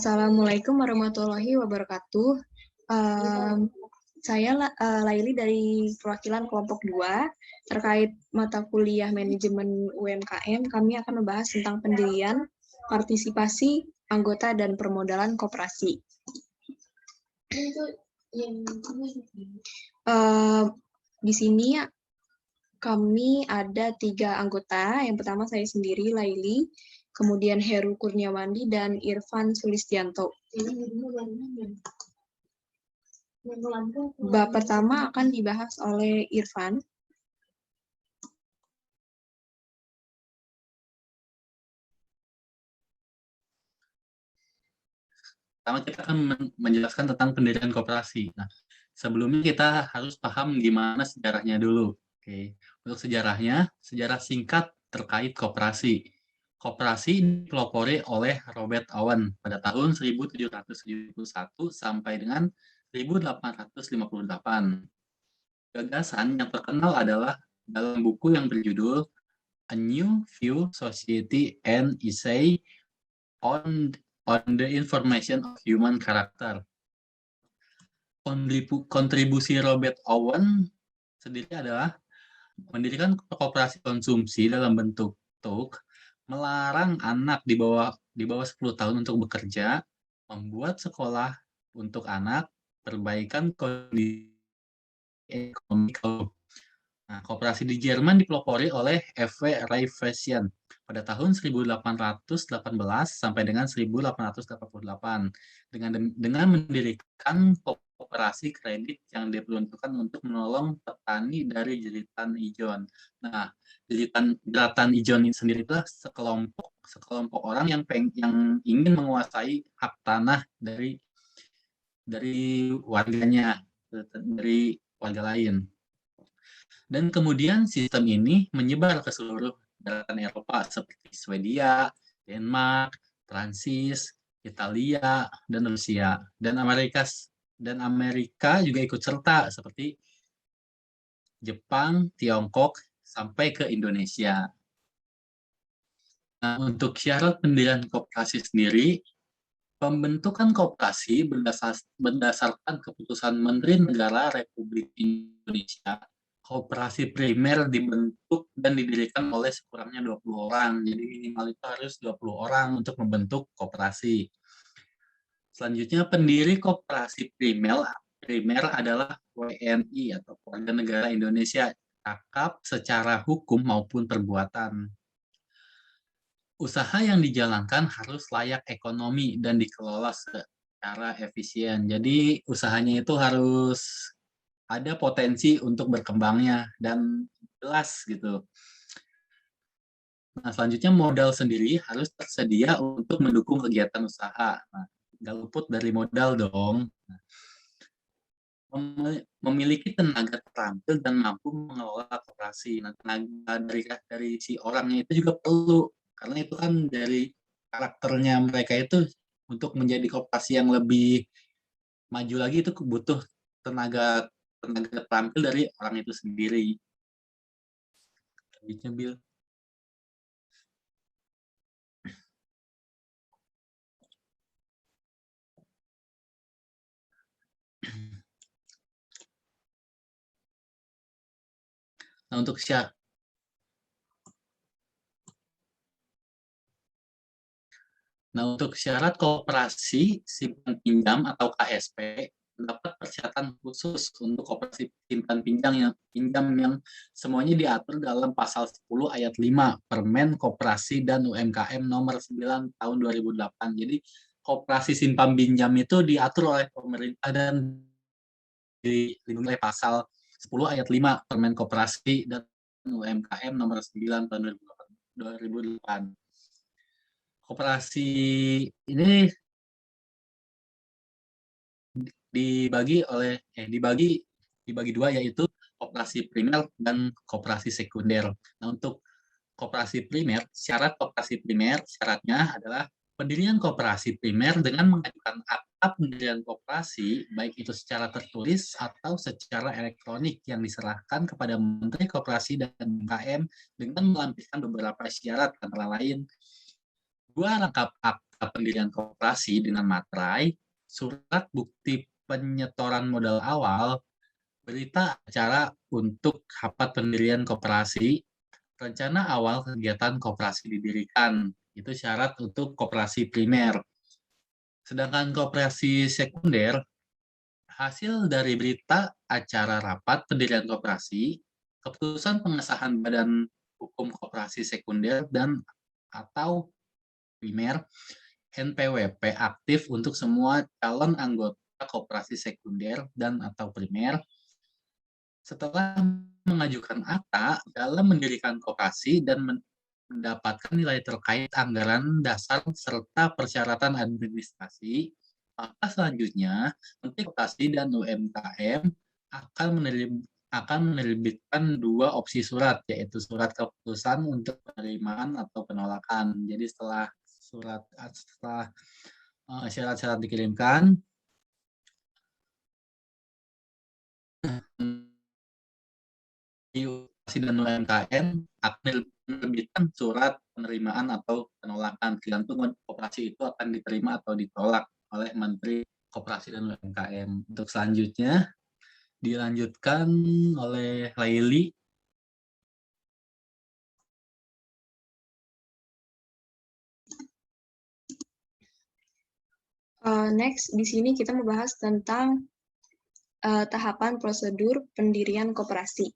Assalamualaikum warahmatullahi wabarakatuh. Saya Laili dari perwakilan kelompok 2. Terkait mata kuliah manajemen UMKM, kami akan membahas tentang pendirian, partisipasi, anggota, dan permodalan koperasi. Di sini kami ada 3 anggota. Yang pertama saya sendiri, Laili, kemudian Heru Kurniawandi, dan Irfan Sulistianto. Bab pertama akan dibahas oleh Irfan. Pertama kita akan menjelaskan tentang pendirian koperasi. Nah, sebelumnya kita harus paham gimana sejarahnya dulu. Oke. Untuk sejarahnya, sejarah singkat terkait koperasi. Koperasi dipelopori oleh Robert Owen pada tahun 1771 sampai dengan 1858. Gagasan yang terkenal adalah dalam buku yang berjudul A New View, Society and Essay on the Information of Human Character. Kontribusi Robert Owen sendiri adalah mendirikan koperasi konsumsi dalam bentuk TUK, melarang anak di bawah 10 tahun untuk bekerja, membuat sekolah untuk anak, perbaikan kondisi ekonomi. Nah, koperasi di Jerman dipelopori oleh F.W. Raffesian pada tahun 1818 sampai dengan 1888 dengan mendirikan koperasi kredit yang diperuntukkan untuk menolong petani dari jeritan ijon. Nah, jeritan ijon ini sendiri adalah sekelompok orang yang ingin menguasai hak tanah dari warganya, dari warga lain. Dan kemudian sistem ini menyebar ke seluruh daratan Eropa seperti Swedia, Denmark, Prancis, Italia, dan Rusia. Dan Amerika juga ikut serta seperti Jepang, Tiongkok, sampai ke Indonesia. Nah, untuk syarat pendirian koperasi sendiri, pembentukan koperasi berdasarkan keputusan Menteri Negara Republik Indonesia. Koperasi primer dibentuk dan didirikan oleh sekurangnya 20 orang. Jadi minimal itu harus 20 orang untuk membentuk koperasi. Selanjutnya, pendiri koperasi primer adalah WNI atau Warga Negara Indonesia, cakap secara hukum maupun perbuatan. Usaha yang dijalankan harus layak ekonomi dan dikelola secara efisien. Jadi usahanya itu harus ada potensi untuk berkembangnya dan jelas gitu. Nah, selanjutnya modal sendiri harus tersedia untuk mendukung kegiatan usaha. Nah, nggak luput dari modal dong. Nah, memiliki tenaga terampil dan mampu mengelola koperasi. Nah, tenaga dari si orangnya itu juga perlu, karena itu kan dari karakternya mereka itu untuk menjadi koperasi yang lebih maju lagi itu butuh tenaga terampil dari orang itu sendiri. Bill. Nah, untuk syarat koperasi simpan pinjam atau KSP, terdapat persyaratan khusus untuk koperasi simpan pinjam yang semuanya diatur dalam pasal 10 ayat 5 Permen Koperasi dan UMKM nomor 9 tahun 2008. Jadi koperasi simpan pinjam itu diatur oleh pemerintah dan dilindungi oleh pasal 10 ayat 5 Permen Koperasi dan UMKM nomor 9 tahun 2008. Koperasi ini dibagi dua, yaitu koperasi primer dan koperasi sekunder. Nah, untuk koperasi primer, syaratnya adalah pendirian koperasi primer dengan mengajukan akta pendirian koperasi, baik itu secara tertulis atau secara elektronik yang diserahkan kepada Menteri Koperasi dan UMKM dengan melampirkan beberapa syarat, antara lain 2 rangkap akta akta pendirian koperasi dengan materai, surat bukti penyetoran modal awal, berita acara untuk rapat pendirian koperasi, rencana awal kegiatan koperasi didirikan. Itu syarat untuk koperasi primer. Sedangkan koperasi sekunder, hasil dari berita acara rapat pendirian koperasi, keputusan pengesahan badan hukum koperasi sekunder dan atau primer, NPWP aktif untuk semua calon anggota koperasi sekunder dan atau primer setelah mengajukan akta dalam mendirikan koperasi dan mendapatkan nilai terkait anggaran dasar serta persyaratan administrasi, maka selanjutnya Menteri Koperasi dan UMKM akan menerbitkan dua opsi surat, yaitu surat keputusan untuk penerimaan atau penolakan. Jadi setelah syarat-syarat dikirimkan, Koperasi dan UMKM akan menerbitkan surat penerimaan atau penolakan, tergantung koperasi itu akan diterima atau ditolak oleh Menteri Koperasi dan UMKM. Untuk selanjutnya dilanjutkan oleh Laili. Next, di sini kita membahas tentang tahapan prosedur pendirian koperasi.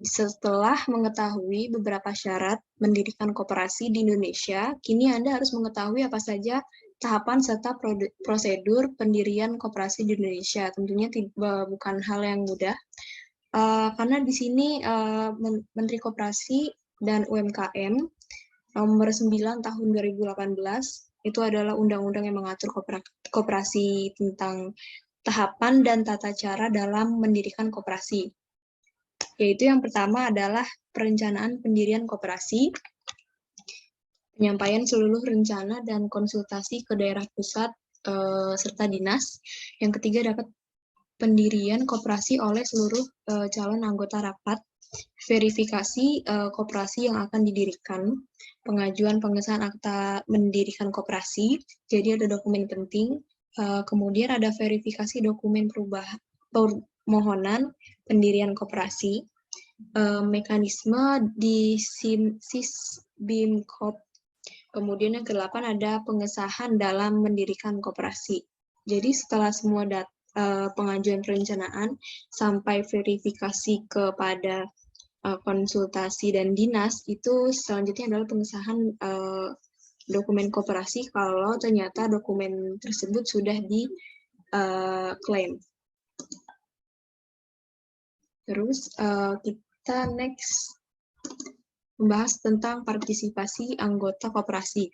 Setelah mengetahui beberapa syarat mendirikan koperasi di Indonesia, kini Anda harus mengetahui apa saja tahapan serta prosedur pendirian koperasi di Indonesia. Tentunya bukan hal yang mudah, karena di sini Menteri Koperasi dan UMKM nomor 9 tahun 2018 itu adalah undang-undang yang mengatur koperasi tentang tahapan dan tata cara dalam mendirikan koperasi. Yaitu yang pertama adalah perencanaan pendirian koperasi, penyampaian seluruh rencana dan konsultasi ke daerah pusat serta dinas. Yang ketiga dapat pendirian koperasi oleh seluruh calon anggota rapat, verifikasi koperasi yang akan didirikan, pengajuan pengesahan akta mendirikan koperasi, jadi ada dokumen penting, kemudian ada verifikasi dokumen permohonan pendirian koperasi, mekanisme di Sisbimkop, kemudian yang ke-8 ada pengesahan dalam mendirikan koperasi. Jadi setelah semua pengajuan perencanaan sampai verifikasi kepada konsultasi dan dinas, itu selanjutnya adalah pengesahan dokumen koperasi kalau ternyata dokumen tersebut sudah diklaim. Terus kita next membahas tentang partisipasi anggota koperasi.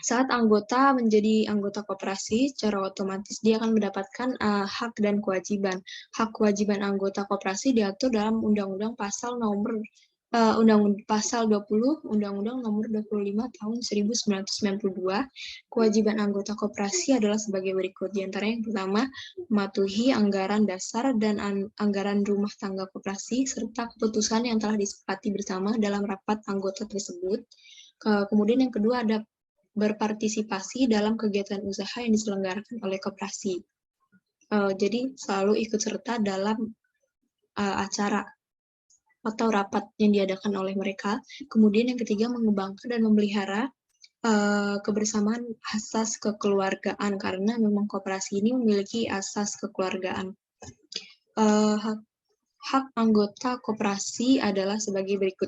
Saat anggota menjadi anggota koperasi, secara otomatis dia akan mendapatkan hak dan kewajiban. Hak kewajiban anggota koperasi diatur dalam Undang-Undang Pasal 20 Undang-Undang Nomor 25 Tahun 1992. Kewajiban anggota koperasi adalah sebagai berikut. Di antara yang pertama, mematuhi anggaran dasar dan anggaran rumah tangga koperasi serta keputusan yang telah disepakati bersama dalam rapat anggota tersebut. Kemudian yang kedua ada berpartisipasi dalam kegiatan usaha yang diselenggarakan oleh koperasi. Jadi selalu ikut serta dalam acara atau rapat yang diadakan oleh mereka. Kemudian yang ketiga, mengembangkan dan memelihara kebersamaan asas kekeluargaan, karena memang koperasi ini memiliki asas kekeluargaan. Hak anggota koperasi adalah sebagai berikut.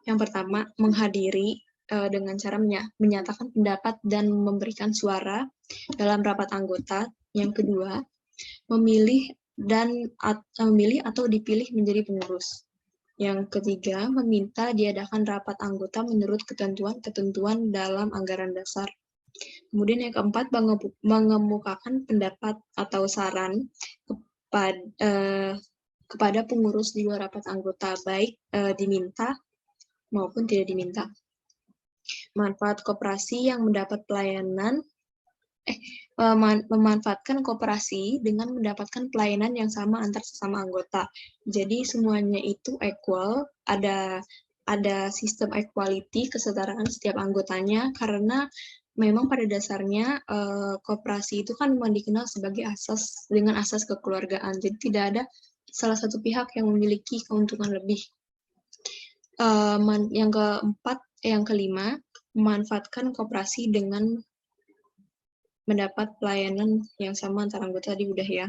Yang pertama, menghadiri dengan cara menyatakan pendapat dan memberikan suara dalam rapat anggota. Yang kedua, memilih atau dipilih menjadi pengurus. Yang ketiga, meminta diadakan rapat anggota menurut ketentuan dalam anggaran dasar. Kemudian yang keempat, mengemukakan pendapat atau saran kepada pengurus di luar rapat anggota, baik diminta maupun tidak diminta. Manfaat koperasi yang mendapat pelayanan memanfaatkan koperasi dengan mendapatkan pelayanan yang sama antar sesama anggota. Jadi semuanya itu equal, ada ada sistem equality, kesetaraan setiap anggotanya, karena memang pada dasarnya koperasi itu kan dikenal sebagai asas dengan asas kekeluargaan. Jadi tidak ada salah satu pihak yang memiliki keuntungan lebih. Yang kelima, memanfaatkan koperasi dengan mendapat pelayanan yang sama antara anggota tadi udah ya.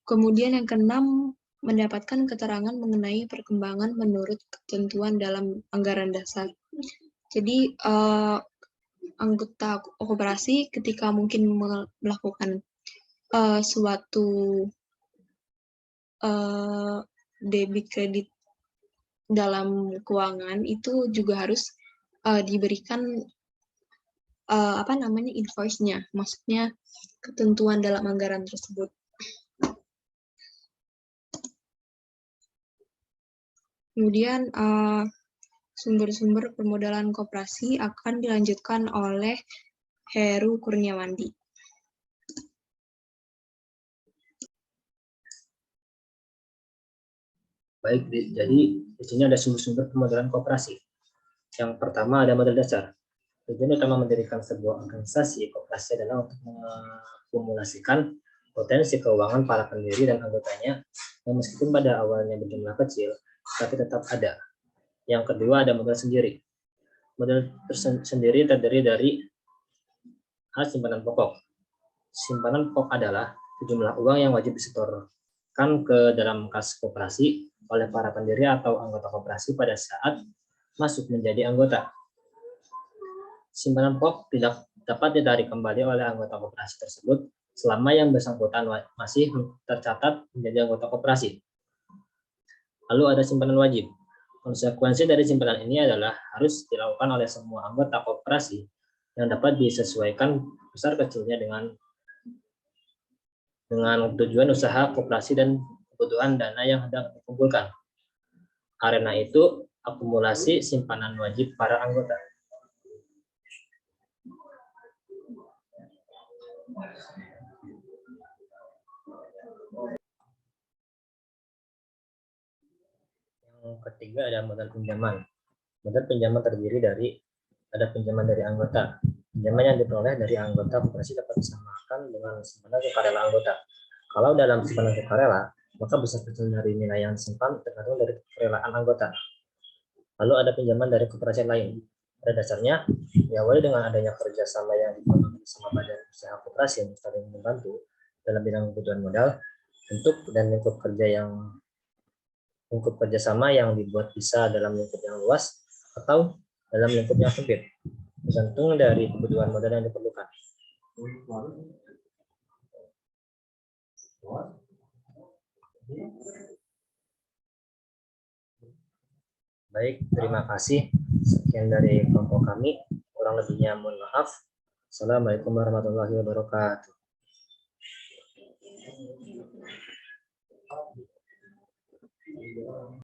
Kemudian yang keenam, mendapatkan keterangan mengenai perkembangan menurut ketentuan dalam anggaran dasar. Jadi anggota koperasi ketika mungkin melakukan suatu debit kredit dalam keuangan itu juga harus diberikan invoice-nya, maksudnya ketentuan dalam anggaran tersebut. Kemudian sumber-sumber permodalan koperasi akan dilanjutkan oleh Heru Kurniawandi. Baik, jadi di sini ada sumber-sumber permodalan koperasi. Yang pertama ada modal dasar. Tujuan utama mendirikan sebuah organisasi koperasi adalah untuk mengakumulasikan potensi keuangan para pendiri dan anggotanya yang meskipun pada awalnya berjumlah kecil, tapi tetap ada. Yang kedua ada modal sendiri. Modal sendiri terdiri dari simpanan pokok. Simpanan pokok adalah sejumlah uang yang wajib disetorkan ke dalam kas koperasi oleh para pendiri atau anggota koperasi pada saat masuk menjadi anggota. Simpanan pokok tidak dapat ditarik kembali oleh anggota koperasi tersebut selama yang bersangkutan masih tercatat menjadi anggota koperasi. Lalu ada simpanan wajib. Konsekuensi dari simpanan ini adalah harus dilakukan oleh semua anggota koperasi yang dapat disesuaikan besar kecilnya dengan tujuan usaha koperasi dan kebutuhan dana yang hendak dikumpulkan. Karena itu, akumulasi simpanan wajib para anggota. Yang ketiga ada modal pinjaman. Modal pinjaman terdiri dari pinjaman dari anggota. Pinjaman yang diperoleh dari anggota koperasi dapat disamakan dengan simpanan sukarela anggota. Kalau dalam simpanan sukarela, maka besar kecil dari nilai yang disimpan tergantung dari kerelaan anggota. Lalu ada pinjaman dari koperasi lain. Pada dasarnya, diawali dengan adanya kerjasama yang dibangun bersama badan usaha koperasi yang saling membantu dalam bidang kebutuhan modal, bentuk dan lingkup kerjasama yang dibuat bisa dalam lingkup yang luas atau dalam lingkup yang sempit, tergantung dari kebutuhan modal yang diperlukan. Baik, terima kasih. Sekian dari kelompok kami. Kurang lebihnya mohon maaf. Assalamualaikum warahmatullahi wabarakatuh.